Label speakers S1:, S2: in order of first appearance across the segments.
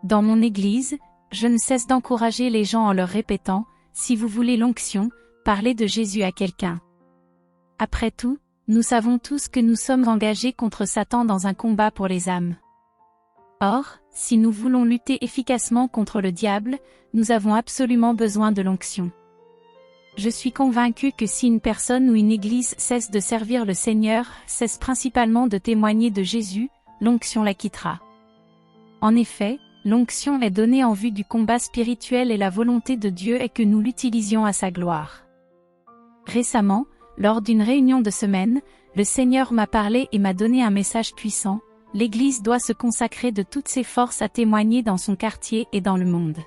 S1: Dans mon église, je ne cesse d'encourager les gens en leur répétant, si vous voulez l'onction, parlez de Jésus à quelqu'un. Après tout, nous savons tous que nous sommes engagés contre Satan dans un combat pour les âmes. Or, si nous voulons lutter efficacement contre le diable, nous avons absolument besoin de l'onction. Je suis convaincu que si une personne ou une église cesse de servir le Seigneur, cesse principalement de témoigner de Jésus, l'onction la quittera. En effet, l'onction est donnée en vue du combat spirituel et la volonté de Dieu est que nous l'utilisions à sa gloire. Récemment, lors d'une réunion de semaine, le Seigneur m'a parlé et m'a donné un message puissant. L'Église doit se consacrer de toutes ses forces à témoigner dans son quartier et dans le monde.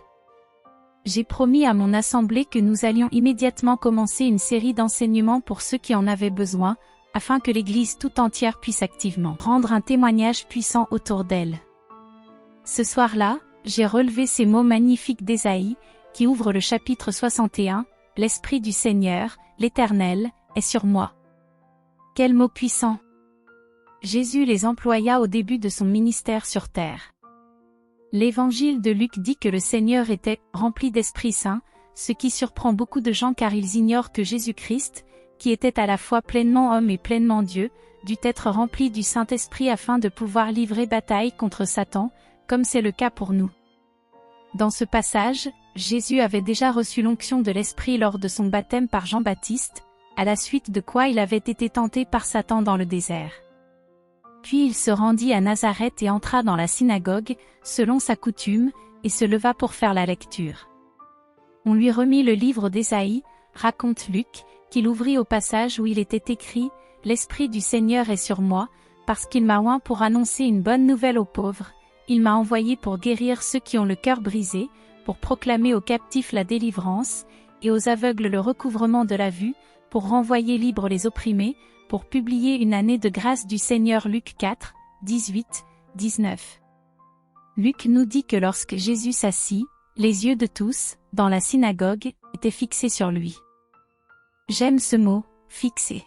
S1: J'ai promis à mon assemblée que nous allions immédiatement commencer une série d'enseignements pour ceux qui en avaient besoin, afin que l'Église tout entière puisse activement rendre un témoignage puissant autour d'elle. Ce soir-là, j'ai relevé ces mots magnifiques d'Ésaïe, qui ouvrent le chapitre 61, « L'Esprit du Seigneur, l'Éternel, est sur moi ». Quels mots puissants! Jésus les employa au début de son ministère sur terre. L'Évangile de Luc dit que le Seigneur était « rempli d'Esprit Saint », ce qui surprend beaucoup de gens car ils ignorent que Jésus-Christ, qui était à la fois pleinement homme et pleinement Dieu, dut être rempli du Saint-Esprit afin de pouvoir livrer bataille contre Satan, comme c'est le cas pour nous. Dans ce passage, Jésus avait déjà reçu l'onction de l'Esprit lors de son baptême par Jean-Baptiste, à la suite de quoi il avait été tenté par Satan dans le désert. Puis il se rendit à Nazareth et entra dans la synagogue, selon sa coutume, et se leva pour faire la lecture. On lui remit le livre d'Ésaïe, raconte Luc, qu'il ouvrit au passage où il était écrit « L'Esprit du Seigneur est sur moi, parce qu'il m'a oint pour annoncer une bonne nouvelle aux pauvres, il m'a envoyé pour guérir ceux qui ont le cœur brisé, pour proclamer aux captifs la délivrance, et aux aveugles le recouvrement de la vue, pour renvoyer libres les opprimés, pour publier une année de grâce du Seigneur. » Luc 4, 18, 19. Luc nous dit que lorsque Jésus s'assit, les yeux de tous, dans la synagogue, étaient fixés sur lui. J'aime ce mot, fixé.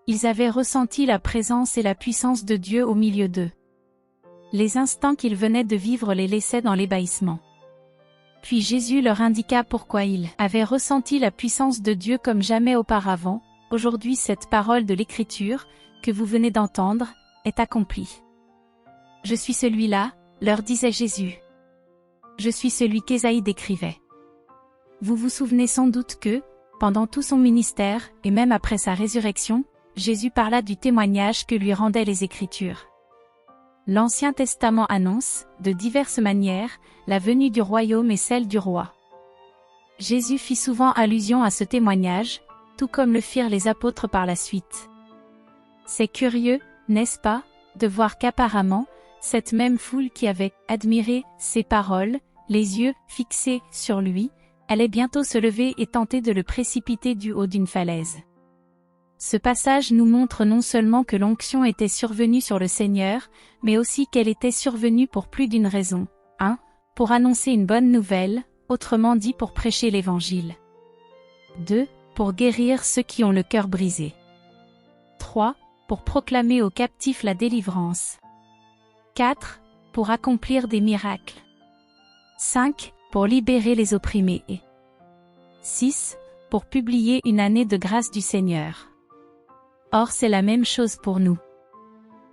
S1: Ils avaient ressenti la présence et la puissance de Dieu au milieu d'eux. Les instants qu'ils venaient de vivre les laissaient dans l'ébahissement. Puis Jésus leur indiqua pourquoi ils avaient ressenti la puissance de Dieu comme jamais auparavant. Aujourd'hui cette parole de l'Écriture, que vous venez d'entendre, est accomplie. Je suis celui-là, leur disait Jésus. Je suis celui qu'Ésaïe décrivait. Vous vous souvenez sans doute que, pendant tout son ministère, et même après sa résurrection, Jésus parla du témoignage que lui rendaient les Écritures. L'Ancien Testament annonce, de diverses manières, la venue du royaume et celle du roi. Jésus fit souvent allusion à ce témoignage, tout comme le firent les apôtres par la suite. C'est curieux, n'est-ce pas, de voir qu'apparemment, cette même foule qui avait admiré ses paroles, les yeux fixés sur lui, allait bientôt se lever et tenter de le précipiter du haut d'une falaise. Ce passage nous montre non seulement que l'onction était survenue sur le Seigneur, mais aussi qu'elle était survenue pour plus d'une raison. 1. Pour annoncer une bonne nouvelle, autrement dit pour prêcher l'Évangile. 2. Pour guérir ceux qui ont le cœur brisé. 3. Pour proclamer aux captifs la délivrance. 4. Pour accomplir des miracles. 5. Pour libérer les opprimés. 6. Pour publier une année de grâce du Seigneur. Or c'est la même chose pour nous.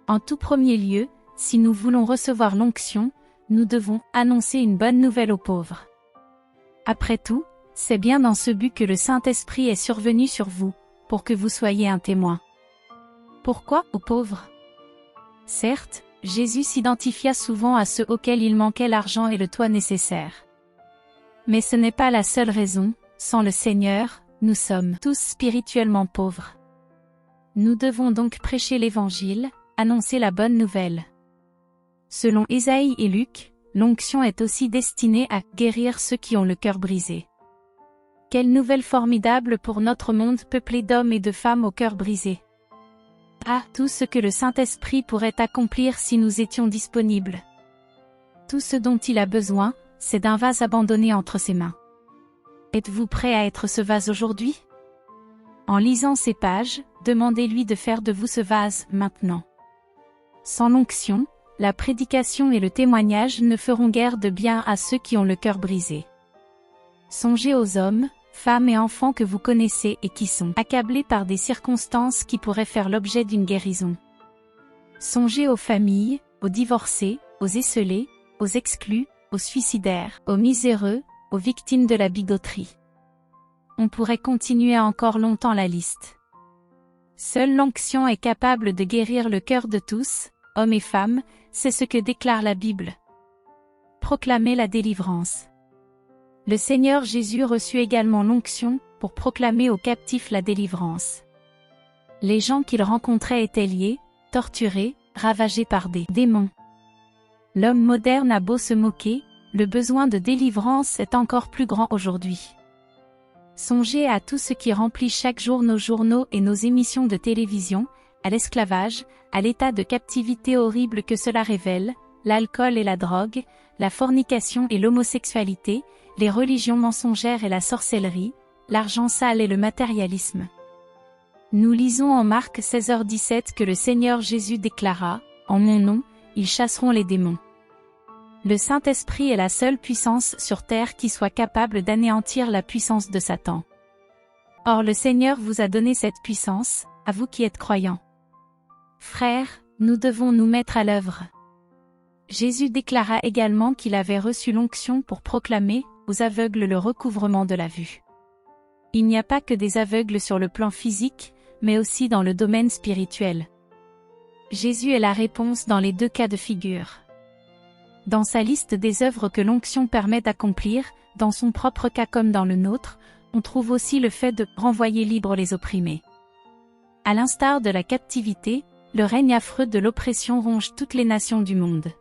S1: En tout premier lieu, si nous voulons recevoir l'onction, nous devons annoncer une bonne nouvelle aux pauvres. Après tout, c'est bien dans ce but que le Saint-Esprit est survenu sur vous, pour que vous soyez un témoin. Pourquoi aux pauvres? Certes, Jésus s'identifia souvent à ceux auxquels il manquait l'argent et le toit nécessaire. Mais ce n'est pas la seule raison, sans le Seigneur, nous sommes tous spirituellement pauvres. Nous devons donc prêcher l'Évangile, annoncer la bonne nouvelle. Selon Ésaïe et Luc, l'onction est aussi destinée à guérir ceux qui ont le cœur brisé. Quelle nouvelle formidable pour notre monde peuplé d'hommes et de femmes au cœur brisé. Ah, tout ce que le Saint-Esprit pourrait accomplir si nous étions disponibles. Tout ce dont il a besoin, c'est d'un vase abandonné entre ses mains. Êtes-vous prêt à être ce vase aujourd'hui? En lisant ces pages, demandez-lui de faire de vous ce vase maintenant. Sans l'onction, la prédication et le témoignage ne feront guère de bien à ceux qui ont le cœur brisé. Songez aux hommes, femmes et enfants que vous connaissez et qui sont accablés par des circonstances qui pourraient faire l'objet d'une guérison. Songez aux familles, aux divorcés, aux esseulés, aux exclus, aux suicidaires, aux miséreux, aux victimes de la bigoterie. On pourrait continuer encore longtemps la liste. Seule l'onction est capable de guérir le cœur de tous, hommes et femmes, c'est ce que déclare la Bible. Proclamez la délivrance. Le Seigneur Jésus reçut également l'onction pour proclamer aux captifs la délivrance. Les gens qu'il rencontrait étaient liés, torturés, ravagés par des démons. L'homme moderne a beau se moquer, le besoin de délivrance est encore plus grand aujourd'hui. Songez à tout ce qui remplit chaque jour nos journaux et nos émissions de télévision, à l'esclavage, à l'état de captivité horrible que cela révèle, l'alcool et la drogue, la fornication et l'homosexualité, les religions mensongères et la sorcellerie, l'argent sale et le matérialisme. Nous lisons en Marc 16h17 que le Seigneur Jésus déclara, « En mon nom, ils chasseront les démons ». Le Saint-Esprit est la seule puissance sur terre qui soit capable d'anéantir la puissance de Satan. Or le Seigneur vous a donné cette puissance, à vous qui êtes croyants. Frères, nous devons nous mettre à l'œuvre. Jésus déclara également qu'il avait reçu l'onction pour proclamer aux aveugles le recouvrement de la vue. Il n'y a pas que des aveugles sur le plan physique, mais aussi dans le domaine spirituel. Jésus est la réponse dans les deux cas de figure. Dans sa liste des œuvres que l'onction permet d'accomplir, dans son propre cas comme dans le nôtre, on trouve aussi le fait de renvoyer libres les opprimés. À l'instar de la captivité, le règne affreux de l'oppression ronge toutes les nations du monde.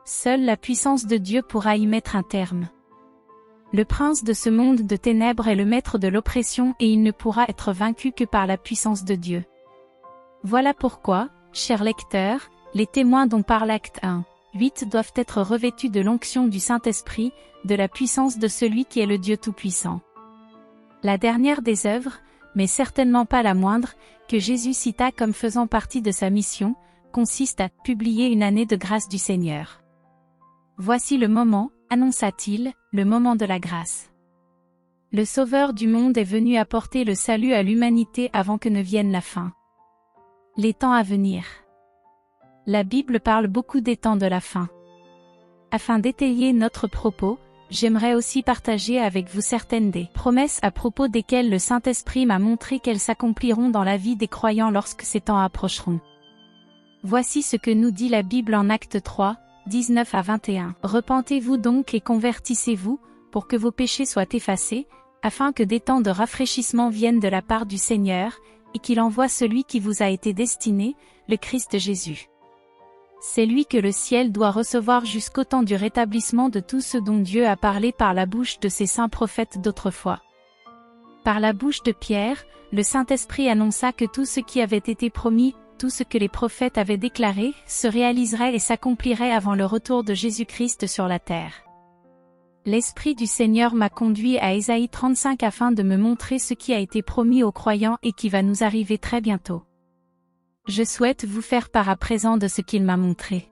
S1: Seule la puissance de Dieu pourra y mettre un terme. Le prince de ce monde de ténèbres est le maître de l'oppression et il ne pourra être vaincu que par la puissance de Dieu. Voilà pourquoi, chers lecteurs, les témoins dont parle Acte 1:8 doivent être revêtus de l'onction du Saint-Esprit, de la puissance de celui qui est le Dieu Tout-Puissant. La dernière des œuvres, mais certainement pas la moindre, que Jésus cita comme faisant partie de sa mission, consiste à publier une année de grâce du Seigneur. Voici le moment, annonça-t-il, le moment de la grâce. Le Sauveur du monde est venu apporter le salut à l'humanité avant que ne vienne la fin. Les temps à venir. La Bible parle beaucoup des temps de la fin. Afin d'étayer notre propos, j'aimerais aussi partager avec vous certaines des promesses à propos desquelles le Saint-Esprit m'a montré qu'elles s'accompliront dans la vie des croyants lorsque ces temps approcheront. Voici ce que nous dit la Bible en Acte 3:19-21. Repentez-vous donc et convertissez-vous, pour que vos péchés soient effacés, afin que des temps de rafraîchissement viennent de la part du Seigneur, et qu'il envoie celui qui vous a été destiné, le Christ Jésus. C'est lui que le ciel doit recevoir jusqu'au temps du rétablissement de tout ce dont Dieu a parlé par la bouche de ses saints prophètes d'autrefois. Par la bouche de Pierre, le Saint-Esprit annonça que tout ce qui avait été promis, tout ce que les prophètes avaient déclaré, se réaliserait et s'accomplirait avant le retour de Jésus-Christ sur la terre. L'Esprit du Seigneur m'a conduit à Ésaïe 35 afin de me montrer ce qui a été promis aux croyants et qui va nous arriver très bientôt. Je souhaite vous faire part à présent de ce qu'il m'a montré.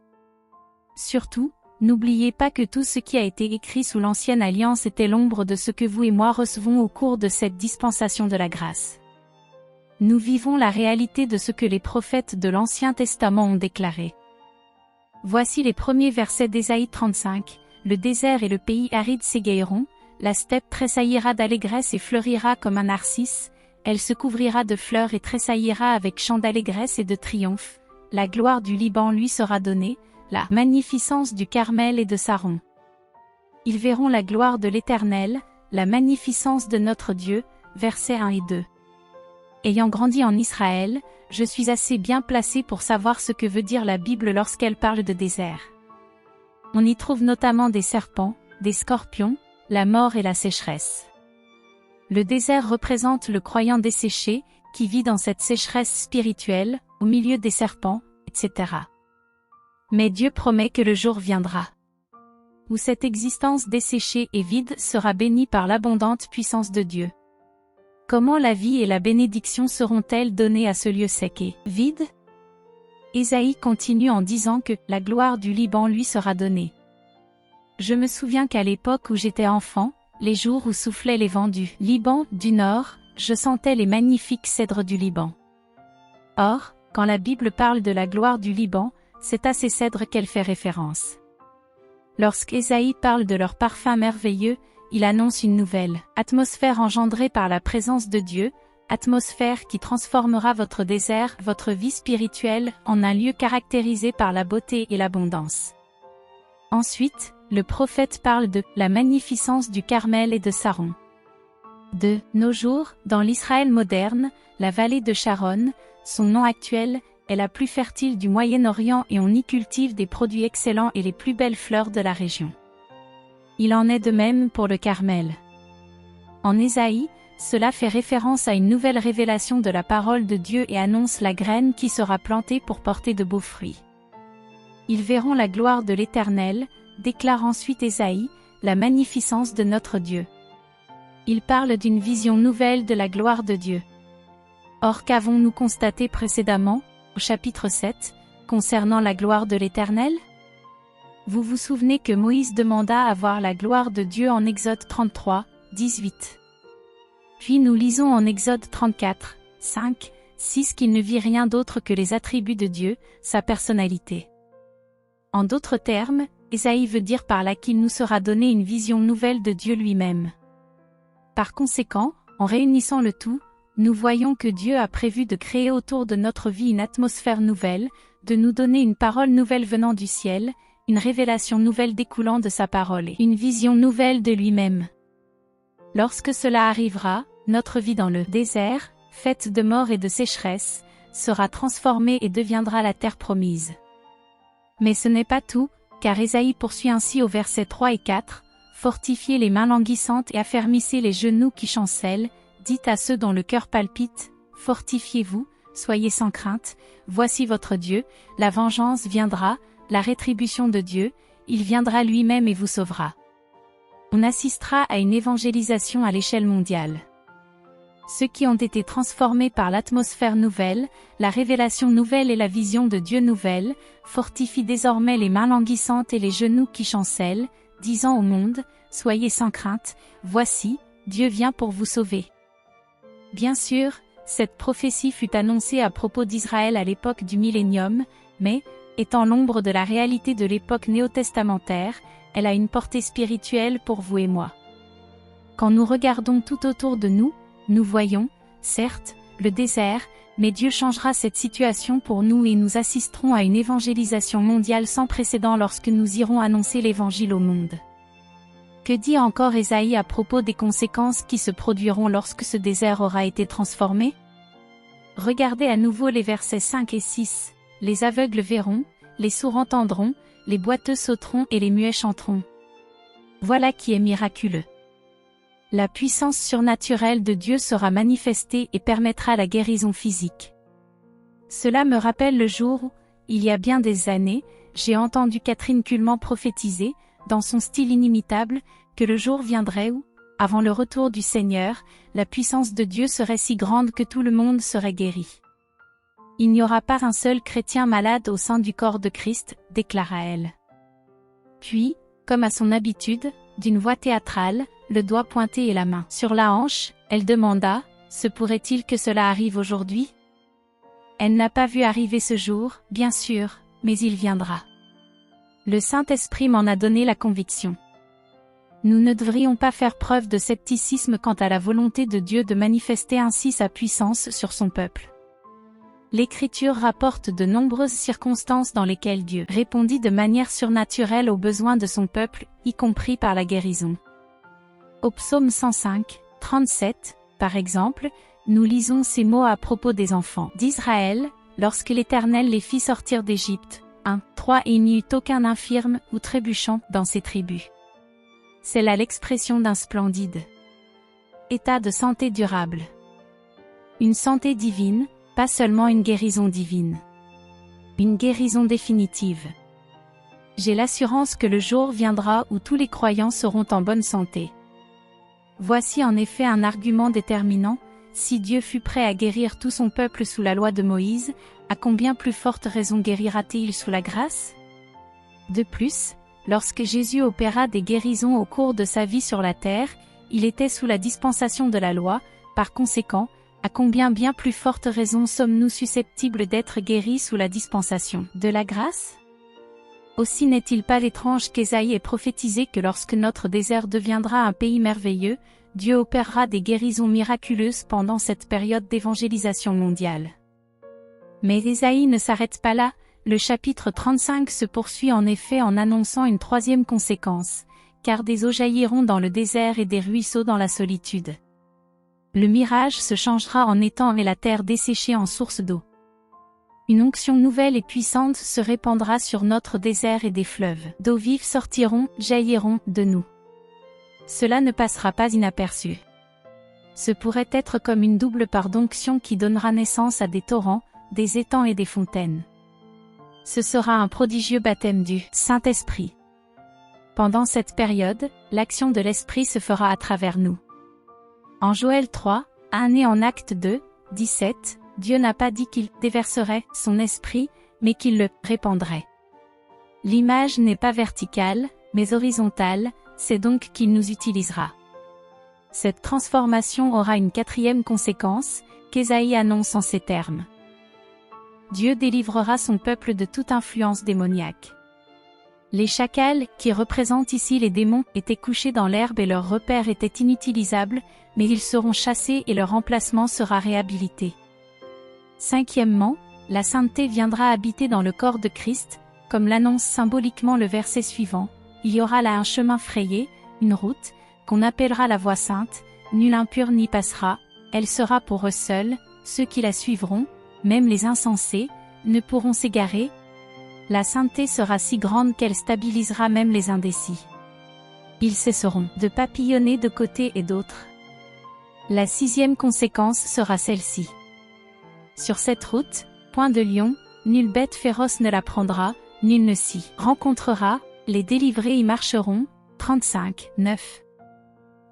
S1: Surtout, n'oubliez pas que tout ce qui a été écrit sous l'Ancienne Alliance était l'ombre de ce que vous et moi recevons au cours de cette dispensation de la grâce. Nous vivons la réalité de ce que les prophètes de l'Ancien Testament ont déclaré. Voici les premiers versets d'Ésaïe 35. Le désert et le pays aride s'égailleront, la steppe tressaillira d'allégresse et fleurira comme un narcisse, elle se couvrira de fleurs et tressaillira avec chants d'allégresse et de triomphe, la gloire du Liban lui sera donnée, la magnificence du Carmel et de Saron. Ils verront la gloire de l'Éternel, la magnificence de notre Dieu, versets 1 et 2. Ayant grandi en Israël, je suis assez bien placé pour savoir ce que veut dire la Bible lorsqu'elle parle de désert. On y trouve notamment des serpents, des scorpions, la mort et la sécheresse. Le désert représente le croyant desséché, qui vit dans cette sécheresse spirituelle, au milieu des serpents, etc. Mais Dieu promet que le jour viendra où cette existence desséchée et vide sera bénie par l'abondante puissance de Dieu. Comment la vie et la bénédiction seront-elles données à ce lieu sec et vide? Ésaïe continue en disant que la gloire du Liban lui sera donnée. Je me souviens qu'à l'époque où j'étais enfant, les jours où soufflaient les vents du Liban, du nord, je sentais les magnifiques cèdres du Liban. Or, quand la Bible parle de la gloire du Liban, c'est à ces cèdres qu'elle fait référence. Lorsqu'Ésaïe parle de leur parfum merveilleux, il annonce une nouvelle atmosphère engendrée par la présence de Dieu, atmosphère qui transformera votre désert, votre vie spirituelle, en un lieu caractérisé par la beauté et l'abondance. Ensuite, le prophète parle de la magnificence du Carmel et de Saron. De nos jours, dans l'Israël moderne, la vallée de Sharon, son nom actuel, est la plus fertile du Moyen-Orient et on y cultive des produits excellents et les plus belles fleurs de la région. Il en est de même pour le Carmel. En Ésaïe, cela fait référence à une nouvelle révélation de la parole de Dieu et annonce la graine qui sera plantée pour porter de beaux fruits. Ils verront la gloire de l'Éternel, déclare ensuite Ésaïe, la magnificence de notre Dieu. Il parle d'une vision nouvelle de la gloire de Dieu. Or qu'avons-nous constaté précédemment, au chapitre 7, concernant la gloire de l'Éternel? Vous vous souvenez que Moïse demanda à voir la gloire de Dieu en Exode 33, 18. Puis nous lisons en Exode 34, 5, 6 qu'il ne vit rien d'autre que les attributs de Dieu, sa personnalité. En d'autres termes, Ésaïe veut dire par là qu'il nous sera donné une vision nouvelle de Dieu lui-même. Par conséquent, en réunissant le tout, nous voyons que Dieu a prévu de créer autour de notre vie une atmosphère nouvelle, de nous donner une parole nouvelle venant du ciel, une révélation nouvelle découlant de sa parole et une vision nouvelle de lui-même. Lorsque cela arrivera, notre vie dans le désert, faite de mort et de sécheresse, sera transformée et deviendra la terre promise. Mais ce n'est pas tout, car Ésaïe poursuit ainsi au verset 3 et 4, « Fortifiez les mains languissantes et affermissez les genoux qui chancellent, dites à ceux dont le cœur palpite, fortifiez-vous, soyez sans crainte, voici votre Dieu, la vengeance viendra, la rétribution de Dieu, il viendra lui-même et vous sauvera. » On assistera à une évangélisation à l'échelle mondiale. Ceux qui ont été transformés par l'atmosphère nouvelle, la révélation nouvelle et la vision de Dieu nouvelle, fortifient désormais les mains languissantes et les genoux qui chancellent, disant au monde, « Soyez sans crainte, voici, Dieu vient pour vous sauver. » Bien sûr, cette prophétie fut annoncée à propos d'Israël à l'époque du millénium, mais, étant l'ombre de la réalité de l'époque néo-testamentaire, elle a une portée spirituelle pour vous et moi. Quand nous regardons tout autour de nous, nous voyons, certes, le désert, mais Dieu changera cette situation pour nous et nous assisterons à une évangélisation mondiale sans précédent lorsque nous irons annoncer l'Évangile au monde. Que dit encore Ésaïe à propos des conséquences qui se produiront lorsque ce désert aura été transformé? Regardez à nouveau les versets 5 et 6. Les aveugles verront, les sourds entendront, les boiteux sauteront et les muets chanteront. Voilà qui est miraculeux. La puissance surnaturelle de Dieu sera manifestée et permettra la guérison physique. Cela me rappelle le jour où, il y a bien des années, j'ai entendu Catherine Kuhlman prophétiser, dans son style inimitable, que le jour viendrait où, avant le retour du Seigneur, la puissance de Dieu serait si grande que tout le monde serait guéri. Il n'y aura pas un seul chrétien malade au sein du corps de Christ, déclara-t-elle. Puis, comme à son habitude, d'une voix théâtrale, le doigt pointé et la main sur la hanche, elle demanda, « Se pourrait-il que cela arrive aujourd'hui ?» Elle n'a pas vu arriver ce jour, bien sûr, mais il viendra. Le Saint-Esprit m'en a donné la conviction. Nous ne devrions pas faire preuve de scepticisme quant à la volonté de Dieu de manifester ainsi sa puissance sur son peuple. L'Écriture rapporte de nombreuses circonstances dans lesquelles Dieu répondit de manière surnaturelle aux besoins de son peuple, y compris par la guérison. Au psaume 105, 37, par exemple, nous lisons ces mots à propos des enfants d'Israël, lorsque l'Éternel les fit sortir d'Égypte. 1, 3 Et il n'y eut aucun infirme ou trébuchant dans ces tribus. C'est là l'expression d'un splendide état de santé durable. Une santé divine, pas seulement une guérison divine. Une guérison définitive. J'ai l'assurance que le jour viendra où tous les croyants seront en bonne santé. Voici en effet un argument déterminant, si Dieu fut prêt à guérir tout son peuple sous la loi de Moïse, à combien plus forte raison guérira-t-il sous la grâce? De plus, lorsque Jésus opéra des guérisons au cours de sa vie sur la terre, il était sous la dispensation de la loi, par conséquent, à combien bien plus forte raison sommes-nous susceptibles d'être guéris sous la dispensation de la grâce? Aussi n'est-il pas étrange qu'Ésaïe ait prophétisé que lorsque notre désert deviendra un pays merveilleux, Dieu opérera des guérisons miraculeuses pendant cette période d'évangélisation mondiale. Mais Ésaïe ne s'arrête pas là, le chapitre 35 se poursuit en effet en annonçant une troisième conséquence, car des eaux jailliront dans le désert et des ruisseaux dans la solitude. Le mirage se changera en étang et la terre desséchée en source d'eau. Une onction nouvelle et puissante se répandra sur notre désert et des fleuves d'eau vive sortiront, jailliront de nous. Cela ne passera pas inaperçu. Ce pourrait être comme une double part d'onction qui donnera naissance à des torrents, des étangs et des fontaines. Ce sera un prodigieux baptême du Saint-Esprit. Pendant cette période, l'action de l'Esprit se fera à travers nous. En Joël 3, 1 et en Actes 2, 17, Dieu n'a pas dit qu'il déverserait son esprit, mais qu'il le répandrait. L'image n'est pas verticale, mais horizontale, c'est donc qu'il nous utilisera. Cette transformation aura une quatrième conséquence, qu'Ésaïe annonce en ces termes. Dieu délivrera son peuple de toute influence démoniaque. Les chacals, qui représentent ici les démons, étaient couchés dans l'herbe et leur repère était inutilisable, mais ils seront chassés et leur emplacement sera réhabilité. Cinquièmement, la sainteté viendra habiter dans le corps de Christ, comme l'annonce symboliquement le verset suivant. Il y aura là un chemin frayé, une route, qu'on appellera la voie sainte, nul impur n'y passera, elle sera pour eux seuls, ceux qui la suivront, même les insensés, ne pourront s'égarer. La sainteté sera si grande qu'elle stabilisera même les indécis. Ils cesseront de papillonner de côté et d'autre. La sixième conséquence sera celle-ci. Sur cette route, point de lion, nulle bête féroce ne la prendra, nul ne s'y rencontrera, les délivrés y marcheront. 35, 9.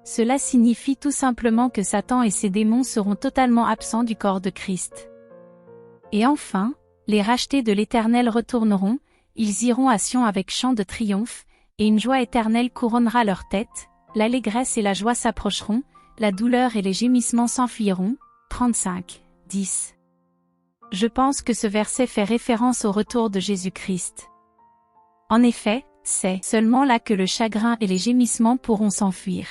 S1: Cela signifie tout simplement que Satan et ses démons seront totalement absents du corps de Christ. Et enfin, les rachetés de l'Éternel retourneront, ils iront à Sion avec chant de triomphe, et une joie éternelle couronnera leur tête, l'allégresse et la joie s'approcheront, la douleur et les gémissements s'enfuiront. 35, 10. Je pense que ce verset fait référence au retour de Jésus-Christ. En effet, c'est seulement là que le chagrin et les gémissements pourront s'enfuir.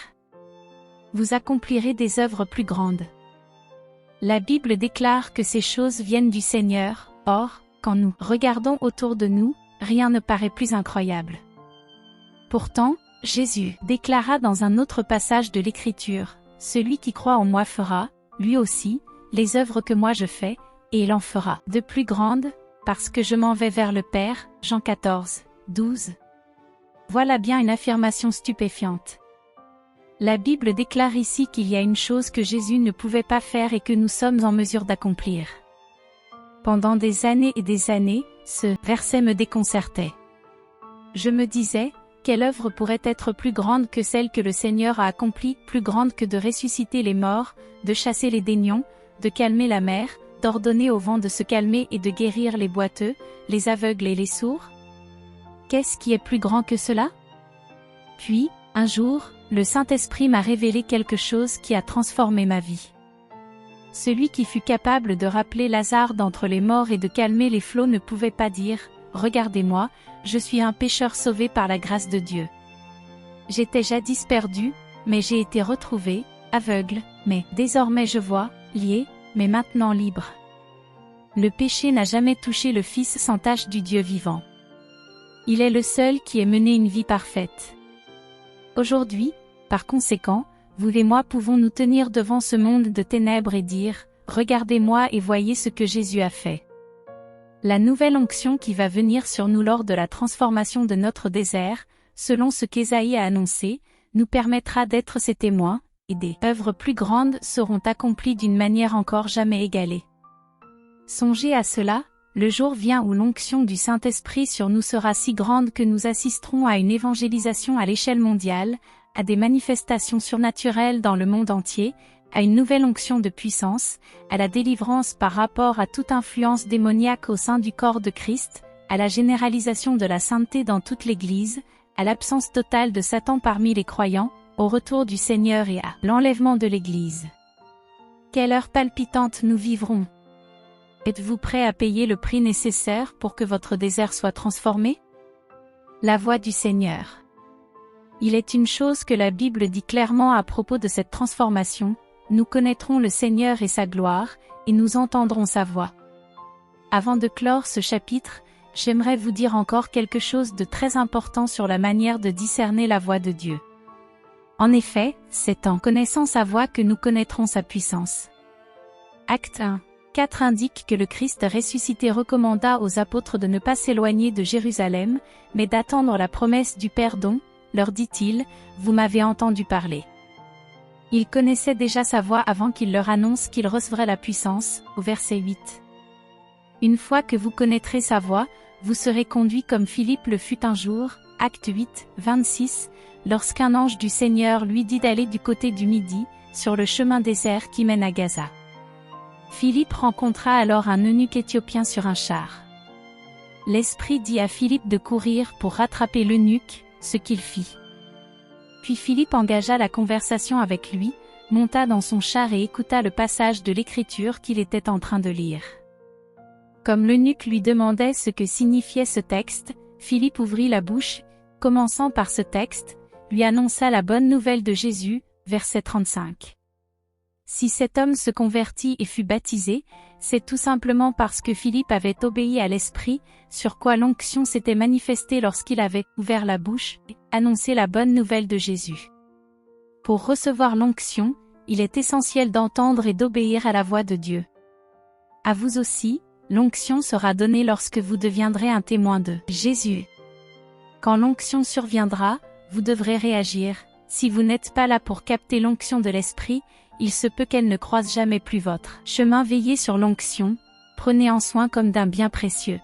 S1: Vous accomplirez des œuvres plus grandes. La Bible déclare que ces choses viennent du Seigneur, or, quand nous regardons autour de nous, rien ne paraît plus incroyable. Pourtant, Jésus déclara dans un autre passage de l'Écriture, « Celui qui croit en moi fera, lui aussi, les œuvres que moi je fais, et il en fera de plus grandes, parce que je m'en vais vers le Père. » Jean 14, 12. Voilà bien une affirmation stupéfiante. La Bible déclare ici qu'il y a une chose que Jésus ne pouvait pas faire et que nous sommes en mesure d'accomplir. Pendant des années et des années, ce verset me déconcertait. Je me disais, quelle œuvre pourrait être plus grande que celle que le Seigneur a accomplie, plus grande que de ressusciter les morts, de chasser les démons, de calmer la mer, d'ordonner au vent de se calmer et de guérir les boiteux, les aveugles et les sourds? Qu'est-ce qui est plus grand que cela? Puis, un jour, le Saint-Esprit m'a révélé quelque chose qui a transformé ma vie. Celui qui fut capable de rappeler Lazare d'entre les morts et de calmer les flots ne pouvait pas dire « Regardez-moi, je suis un pécheur sauvé par la grâce de Dieu. J'étais jadis perdu, mais j'ai été retrouvé, aveugle, mais désormais je vois, lié, mais maintenant libre. » Le péché n'a jamais touché le Fils sans tache du Dieu vivant. Il est le seul qui ait mené une vie parfaite. Aujourd'hui, par conséquent, vous et moi pouvons nous tenir devant ce monde de ténèbres et dire « Regardez-moi et voyez ce que Jésus a fait. » La nouvelle onction qui va venir sur nous lors de la transformation de notre désert, selon ce qu'Ésaïe a annoncé, nous permettra d'être ses témoins, et des œuvres plus grandes seront accomplies d'une manière encore jamais égalée. Songez à cela, le jour vient où l'onction du Saint-Esprit sur nous sera si grande que nous assisterons à une évangélisation à l'échelle mondiale, à des manifestations surnaturelles dans le monde entier, à une nouvelle onction de puissance, à la délivrance par rapport à toute influence démoniaque au sein du corps de Christ, à la généralisation de la sainteté dans toute l'Église, à l'absence totale de Satan parmi les croyants, au retour du Seigneur et à l'enlèvement de l'Église. Quelle heure palpitante nous vivrons! Êtes-vous prêt à payer le prix nécessaire pour que votre désert soit transformé? La voix du Seigneur. Il est une chose que la Bible dit clairement à propos de cette transformation: nous connaîtrons le Seigneur et sa gloire, et nous entendrons sa voix. Avant de clore ce chapitre, j'aimerais vous dire encore quelque chose de très important sur la manière de discerner la voix de Dieu. En effet, c'est en connaissant sa voix que nous connaîtrons sa puissance. Acte 1. 4 indique que le Christ ressuscité recommanda aux apôtres de ne pas s'éloigner de Jérusalem, mais d'attendre la promesse du Père dont, leur dit-il, vous m'avez entendu parler. Il connaissait déjà sa voix avant qu'il leur annonce qu'il recevrait la puissance, au verset 8. Une fois que vous connaîtrez sa voix, vous serez conduits comme Philippe le fut un jour, Acte 8, 26, lorsqu'un ange du Seigneur lui dit d'aller du côté du Midi, sur le chemin désert qui mène à Gaza. Philippe rencontra alors un eunuque éthiopien sur un char. L'Esprit dit à Philippe de courir pour rattraper l'eunuque, ce qu'il fit. Puis Philippe engagea la conversation avec lui, monta dans son char et écouta le passage de l'Écriture qu'il était en train de lire. Comme l'eunuque lui demandait ce que signifiait ce texte, Philippe ouvrit la bouche, commençant par ce texte, lui annonça la bonne nouvelle de Jésus, verset 35. Si cet homme se convertit et fut baptisé, c'est tout simplement parce que Philippe avait obéi à l'Esprit, sur quoi l'onction s'était manifestée lorsqu'il avait ouvert la bouche et annoncé la bonne nouvelle de Jésus. Pour recevoir l'onction, il est essentiel d'entendre et d'obéir à la voix de Dieu. À vous aussi, l'onction sera donnée lorsque vous deviendrez un témoin de Jésus. Quand l'onction surviendra, vous devrez réagir. Si vous n'êtes pas là pour capter l'onction de l'Esprit, il se peut qu'elle ne croise jamais plus votre chemin. Veillez sur l'onction, prenez en soin comme d'un bien précieux.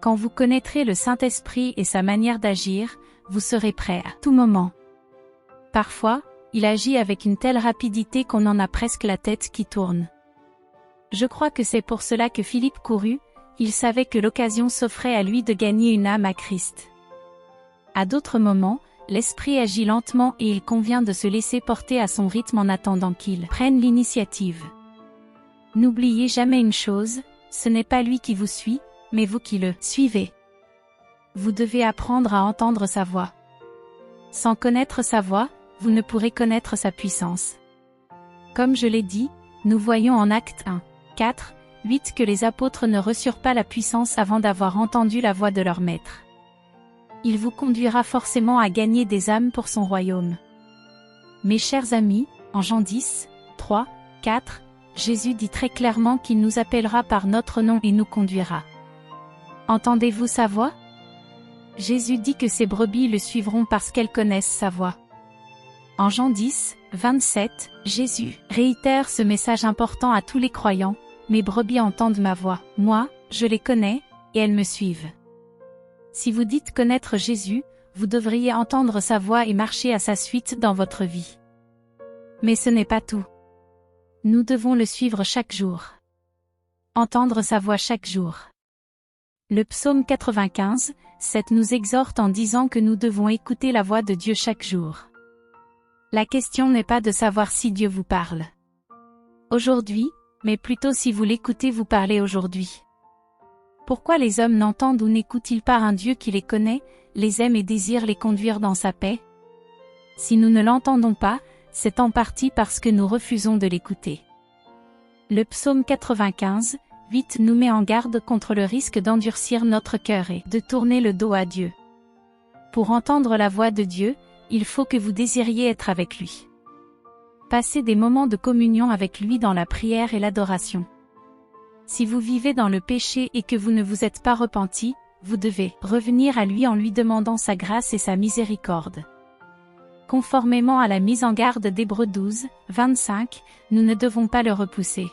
S1: Quand vous connaîtrez le Saint-Esprit et sa manière d'agir, vous serez prêt à tout moment. Parfois, il agit avec une telle rapidité qu'on en a presque la tête qui tourne. Je crois que c'est pour cela que Philippe courut, il savait que l'occasion s'offrait à lui de gagner une âme à Christ. À d'autres moments, l'Esprit agit lentement et il convient de se laisser porter à son rythme en attendant qu'il prenne l'initiative. N'oubliez jamais une chose, ce n'est pas lui qui vous suit, mais vous qui le suivez. Vous devez apprendre à entendre sa voix. Sans connaître sa voix, vous ne pourrez connaître sa puissance. Comme je l'ai dit, nous voyons en Acte 1, 4, 8 que les apôtres ne reçurent pas la puissance avant d'avoir entendu la voix de leur maître. Il vous conduira forcément à gagner des âmes pour son royaume. Mes chers amis, en Jean 10, 3, 4, Jésus dit très clairement qu'il nous appellera par notre nom et nous conduira. Entendez-vous sa voix? Jésus dit que ses brebis le suivront parce qu'elles connaissent sa voix. En Jean 10, 27, Jésus réitère ce message important à tous les croyants: mes brebis entendent ma voix, moi, je les connais, et elles me suivent. Si vous dites connaître Jésus, vous devriez entendre sa voix et marcher à sa suite dans votre vie. Mais ce n'est pas tout. Nous devons le suivre chaque jour. Entendre sa voix chaque jour. Le psaume 95, 7 nous exhorte en disant que nous devons écouter la voix de Dieu chaque jour. La question n'est pas de savoir si Dieu vous parle aujourd'hui, mais plutôt si vous l'écoutez vous parler aujourd'hui. Pourquoi les hommes n'entendent ou n'écoutent-ils pas un Dieu qui les connaît, les aime et désire les conduire dans sa paix? Si nous ne l'entendons pas, c'est en partie parce que nous refusons de l'écouter. Le psaume 95, 8 nous met en garde contre le risque d'endurcir notre cœur et de tourner le dos à Dieu. Pour entendre la voix de Dieu, il faut que vous désiriez être avec lui. Passez des moments de communion avec lui dans la prière et l'adoration. Si vous vivez dans le péché et que vous ne vous êtes pas repenti, vous devez revenir à lui en lui demandant sa grâce et sa miséricorde. Conformément à la mise en garde d'Hébreux 12, 25, nous ne devons pas le repousser.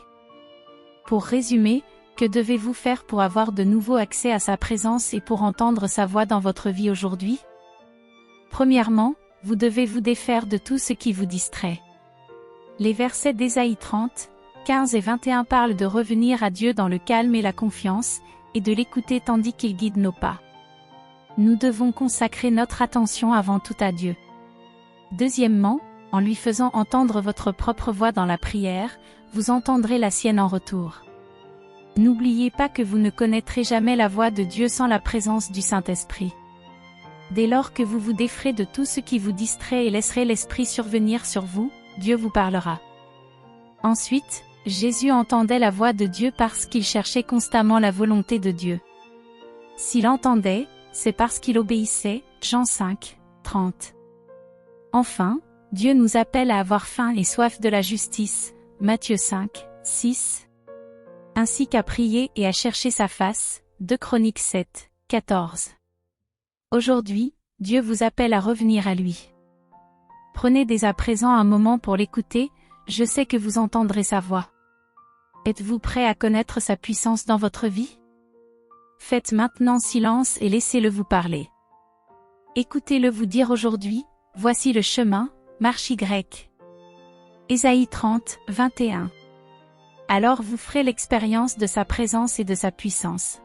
S1: Pour résumer, que devez-vous faire pour avoir de nouveau accès à sa présence et pour entendre sa voix dans votre vie aujourd'hui? Premièrement, vous devez vous défaire de tout ce qui vous distrait. Les versets d'Ésaïe 30, 15 et 21 parlent de revenir à Dieu dans le calme et la confiance, et de l'écouter tandis qu'il guide nos pas. Nous devons consacrer notre attention avant tout à Dieu. Deuxièmement, en lui faisant entendre votre propre voix dans la prière, vous entendrez la sienne en retour. N'oubliez pas que vous ne connaîtrez jamais la voix de Dieu sans la présence du Saint-Esprit. Dès lors que vous vous déferez de tout ce qui vous distrait et laisserez l'Esprit survenir sur vous, Dieu vous parlera. Ensuite, Jésus entendait la voix de Dieu parce qu'il cherchait constamment la volonté de Dieu. S'il entendait, c'est parce qu'il obéissait, Jean 5, 30. Enfin, Dieu nous appelle à avoir faim et soif de la justice, Matthieu 5, 6. Ainsi qu'à prier et à chercher sa face, 2 Chroniques 7, 14. Aujourd'hui, Dieu vous appelle à revenir à lui. Prenez dès à présent un moment pour l'écouter, je sais que vous entendrez sa voix. Êtes-vous prêt à connaître sa puissance dans votre vie? Faites maintenant silence et laissez-le vous parler. Écoutez-le vous dire aujourd'hui, voici le chemin, marche Y. Ésaïe 30, 21. Alors vous ferez l'expérience de sa présence et de sa puissance.